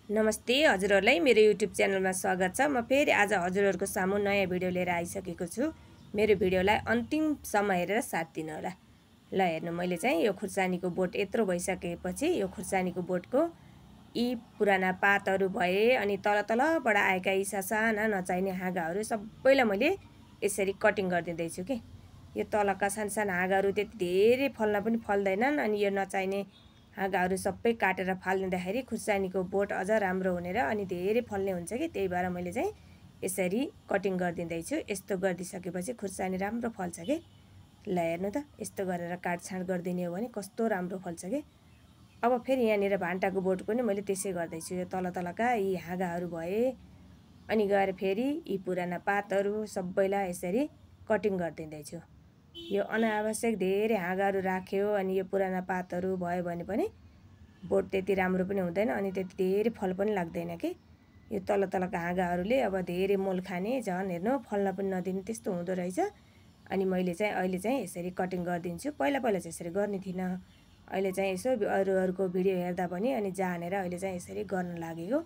नमस्ते हजुरहरूलाई मेरो युट्युब च्यानलमा स्वागत छ। म फेरि आज हजुरहरूको सामु नयाँ भिडियो लिएर आइसकेको छु। मेरो भिडियोलाई अन्तिमसम्म हेरेर साथ दिनु होला। ल हेर्नु, मैले चाहिँ यो खुर्सानीको बोट यत्रो भइसकेपछि यो खुर्सानीको बोटको यी पुराना पातहरू भए अनि तलबाट आएका यी साना नचाहिने हाँगाहरू सबैलाई मैले यसरी कटिङ गरिदिँदैछु कि। यो तलका साना हाँगाहरू त्यति धेरै फल्न पनि फल्दैनन् अनि यो नचाहिने हाँगाहरू सबै काटेर फालिदिँदाखेरि खुर्सानीको बोट अझ राम्रो हुने र अनि धेरै फल्ने हुन्छ कि। त्यही भएर मैले चाहिँ यसरी कटिङ गरिदिँदैछु। यस्तो गरिदिइसकेपछि खुर्सानी राम्रो फल्छ कि। ल हेर्नु त, यस्तो गरेर काटछाँट गरिदिने हो भने कस्तो राम्रो फल्छ कि। अब फेरि यहाँनिर भान्टाको बोट पनि मैले त्यसै गर्दैछु। यो तलका यी हाँगाहरू भए अनि गएर फेरि यी पुराना पातहरू सबैलाई यसरी कटिङ गरिदिँदैछु। यो अनावश्यक धेरै हाँगाहरू राख्यो अनि यो पुराना पातहरू भयो भने पनि बोट त्यति राम्रो पनि हुँदैन अनि त्यति धेरै फल पनि लाग्दैन कि। यो तलका हाँगाहरूले अब धेरै मोल खाने, झन् हेर्नु फल्न पनि नदिने त्यस्तो हुँदो रहेछ। अनि मैले चाहिँ अहिले चाहिँ यसरी कटिङ गरिदिन्छु। पहिला चाहिँ यसरी गर्ने थिइनँ। अहिले चाहिँ यसो अरूको भिडियो हेर्दा पनि अनि जानेर अहिले चाहिँ यसरी गर्न लागेको।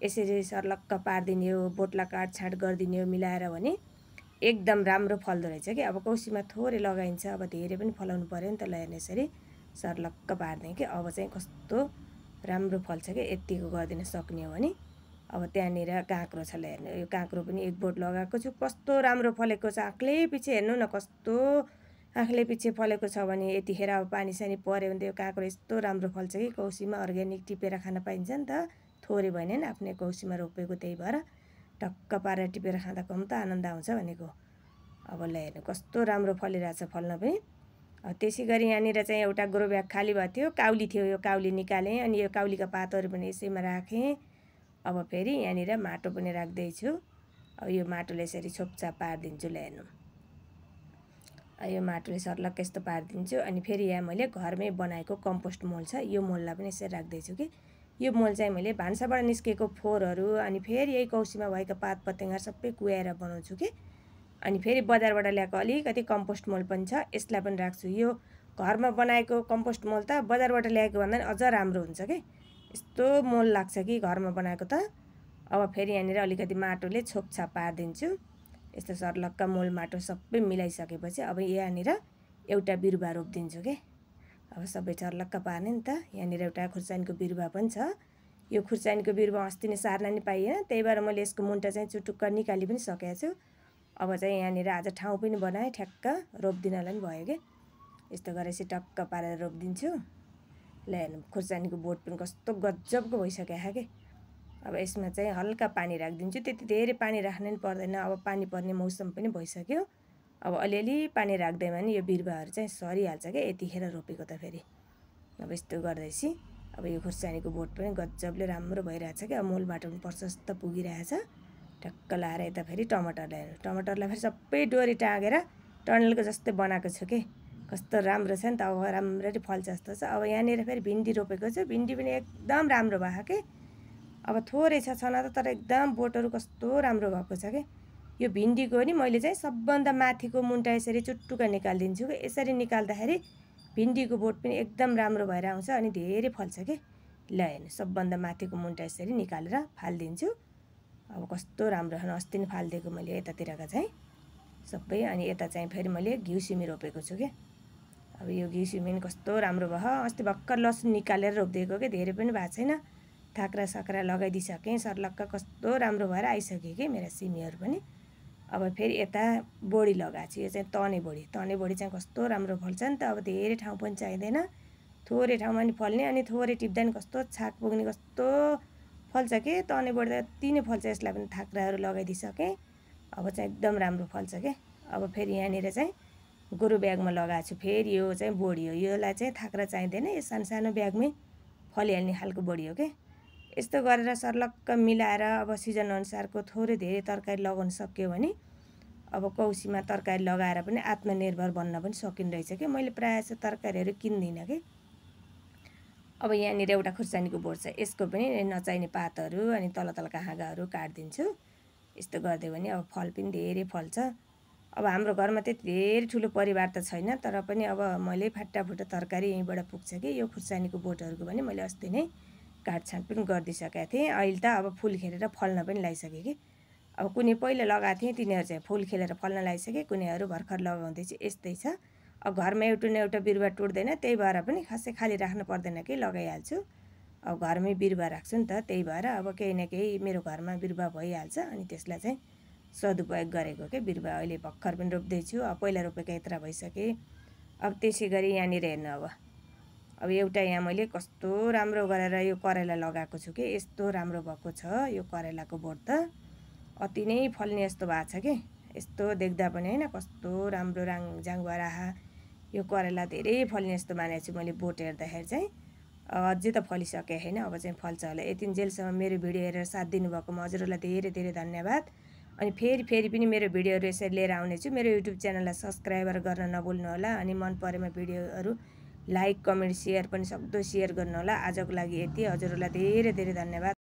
यसरी सर्लक्क पारिदिने हो, बोटलाई काटछाँट गरिदिने हो मिलाएर भने एकदम राम्रो फल्दो रहेछ कि। अब कौसीमा थोरै लगाइन्छ, अब धेरै पनि फलाउनु पऱ्यो नि त। ल हेर्नु, यसरी सर्लक्क पारिदिएँ कि अब चाहिँ कस्तो राम्रो फल्छ कि। यत्तिको गरिदिन सक्ने हो भने। अब त्यहाँनिर काँक्रो छ, ल हेर्नु, यो काँक्रो पनि एक बोट लगाएको छु। कस्तो राम्रो फलेको छ, आँखले पछि हेर्नु न कस्तो आँखले पछि फलेको छ भने। यतिखेर अब पानी सानी पऱ्यो भने त यो काँक्रो यस्तो राम्रो फल्छ कि। कौसीमा अर्ग्यानिक टिपेर खान पाइन्छ नि त, थोरै भयो नि आफ्नै कौसीमा रोपेको। त्यही भएर टक्क पारेर टिपेर खाँदा कम त आनन्द आउँछ भनेको। अब ल हेर्नु कस्तो राम्रो फलिरहेछ फल्न पनि। त्यसै गरी यहाँनिर चाहिँ एउटा ग्रो ब्याग खाली भएको थियो, काउली थियो, यो काउली निकालेँ अनि यो काउलीका पातहरू पनि यसैमा राखेँ। अब फेरि यहाँनिर माटो पनि राख्दैछु। अब यो माटोले यसरी छोपछाप पारिदिन्छु। ल हेर्नु, यो माटोले सर्लक्क यस्तो पारिदिन्छु। अनि फेरि यहाँ मैले घरमै बनाएको कम्पोस्ट मल छ, यो मललाई पनि यसरी राख्दैछु कि। यो मल चाहिँ मैले भान्साबाट निस्केको फोहोरहरू अनि फेरि यही कौसीमा भएका पात पतेङ्गा सबै कुहाएर बनाउँछु कि। अनि फेरि बजारबाट ल्याएको अलिकति कम्पोस्ट मल पनि छ, यसलाई पनि राख्छु। यो घरमा बनाएको कम्पोस्ट मल त बजारबाट ल्याएको भन्दा पनि अझ राम्रो हुन्छ कि। यस्तो मोल लाग्छ कि घरमा बनाएको त। अब फेरि यहाँनिर अलिकति माटोले छोपछाप पारिदिन्छु। यस्तो सर्लक्क मोल माटो सबै मिलाइसकेपछि अब यहाँनिर एउटा बिरुवा रोपिदिन्छु कि। अब सबै सर्लक्क पार्ने नि त। यहाँनिर एउटा खुर्सानीको बिरुवा पनि छ। यो खुर्सानीको बिरुवा अस्ति नै सार्न नि पाइएन, त्यही भएर मैले यसको मुन्टा चाहिँ चुटुक्क निकालि पनि सकेको छु। अब चाहिँ यहाँनिर आज ठाउँ पनि बनाएँ, ठ्याक्क रोपिदिनलाई पनि भयो कि। यस्तो गरेर चाहिँ टक्क पारेर रोपिदिन्छु। ल हेर्नु, खुर्सानीको बोट पनि कस्तो गजबको भइसक्यो कि। अब यसमा चाहिँ हल्का पानी राखिदिन्छु, त्यति धेरै पानी राख्नु पनि पर्दैन। अब पानी पर्ने मौसम पनि भइसक्यो। अब अलिअलि पानी राख्दैमा नि यो बिरुवाहरू चाहिँ सरिहाल्छ क्या यतिखेर रोपेको त फेरि। अब यस्तो गर्दैछु। अब यो खुर्सानीको बोट पनि गजबले राम्रो भइरहेछ क्या। मोल माटो पनि प्रशस्त पुगिरहेछ। टक्क लाएर यता फेरि टमाटर ल्याएर टमाटरलाई फेरि सबै डोरी टाँगेर टनलको जस्तै बनाएको छु कि। कस्तो राम्रो छ नि त, अब राम्ररी फल्छ जस्तो छ। अब यहाँनिर फेरि भिन्डी रोपेको छु, भिन्डी पनि एकदम राम्रो भयो कि। अब थोरै छ छन त, तर एकदम बोटहरू कस्तो राम्रो भएको छ कि। यो भिन्डीको नि मैले चाहिँ सबभन्दा माथिको मुन्टा यसरी चुट्टुक्क निकालिदिन्छु कि। यसरी निकाल्दाखेरि भिन्डीको बोट पनि एकदम राम्रो भएर आउँछ अनि धेरै फल्छ कि। ल हेर्नु, सबभन्दा माथिको मुन्टा यसरी निकालेर फालिदिन्छु। अब कस्तो राम्रो छ, अस्ति नै फालिदिएको मैले यतातिरका चाहिँ सबै। अनि यता चाहिँ फेरि मैले घिउ सिमी रोपेको छु कि। अब यो घिउ सिमी पनि कस्तो राम्रो भयो। अस्ति भर्खर लसुन निकालेर रोपिदिएको कि, धेरै पनि भएको छैन। थाक्रा साक्रा लगाइदिइसकेँ, सर्लक्क कस्तो राम्रो भएर आइसक्यो कि मेरा सिमीहरू पनि। अब फेरि यता बोडी लगाएको छु, यो चाहिँ तने बोडी चाहिँ कस्तो राम्रो फल्छ नि त। अब धेरै ठाउँ पनि चाहिँदैन, थोरै ठाउँमा नि फल्ने अनि थोरै टिप्दा नि कस्तो छाक पुग्ने कस्तो फल्छ कि। तने बोडी त यति नै फल्छ, यसलाई पनि थाक्राहरू लगाइदिइसकेँ। अब चाहिँ एकदम राम्रो फल्छ कि। अब फेरि यहाँनिर चाहिँ गोरु ब्यागमा लगाएको छु, फेरि यो चाहिँ बोडी हो, यसलाई चाहिँ थाक्रा चाहिँदैन, यो सानो ब्यागमै फलिहाल्ने खालको बोडी हो कि। यस्तो गरेर सर्लक्क मिलाएर अब सिजनअनुसारको थोरै धेरै तरकारी लगाउन सक्यो भने अब कौसीमा तरकारी लगाएर पनि आत्मनिर्भर बन्न पनि सकिने रहेछ कि। मैले प्रायः जस्तो तरकारीहरू किन्दिनँ कि। अब यहाँनिर एउटा खुर्सानीको बोट छ, यसको पनि नचाहिने पातहरू अनि तलका हाँगाहरू काटिदिन्छु। यस्तो गरिदियो भने अब फल पनि धेरै फल्छ। अब हाम्रो घरमा त्यति धेरै ठुलो परिवार त छैन, तर पनि अब मैले फाटाफुटा तरकारी यहीँबाट पुग्छ कि। यो खुर्सानीको बोटहरूको पनि मैले अस्ति नै काटछाँट पनि गरिदिइसकेको थिएँ। अहिले त अब फुल खेलेर फल्न पनि लागिसकेँ कि। अब कुनै पहिला लगाएको थिएँ तिनीहरू चाहिँ फुल खेलेर फल्न लागिसके, कुनैहरू भर्खर लगाउँदैछु। यस्तै छ। अब घरमा एउटा न एउटा बिरुवा टुट्दैन, त्यही भएर पनि खासै खाली राख्नु पर्दैन कि लगाइहाल्छु। अब घरमै बिरुवा राख्छु नि त, त्यही भएर अब केही न केही मेरो घरमा बिरुवा भइहाल्छ। अनि त्यसलाई चाहिँ सदुपयोग गरेको के बिरुवा अहिले भर्खर पनि रोप्दैछु। अब पहिला रोपेको यत्रा भइसके। अब त्यसै गरी यहाँनिर हेर्नु अब एउटा यहाँ मैले कस्तो राम्रो गरेर यो करेला लगाएको छु कि यस्तो राम्रो भएको छ यो करेलाको बोट त अति नै फल्ने जस्तो भएको छ कि। यस्तो देख्दा पनि होइन कस्तो राम्रो राङझाङ भएर आहा यो करेला धेरै फल्ने जस्तो मानेको छु मैले बोट हेर्दाखेरि चाहिँ। अझै त फलिसकेको छैन, अब चाहिँ फल्छ होला। यतिन्जेलसम्म मेरो भिडियो हेरेर साथ दिनुभएकोमा हजुरहरूलाई धेरै धेरै धन्यवाद। अनि फेरि पनि मेरो भिडियोहरू यसरी लिएर आउनेछु। मेरो युट्युब च्यानललाई सब्सक्राइबर गर्न नभुल्नु होला। अनि मन परेमा भिडियोहरू लाइक कमेन्ट सेयर पनि सक्दो सेयर गर्नु होला। आजको लागि यति। हजुरहरूलाई धेरै धेरै धन्यवाद।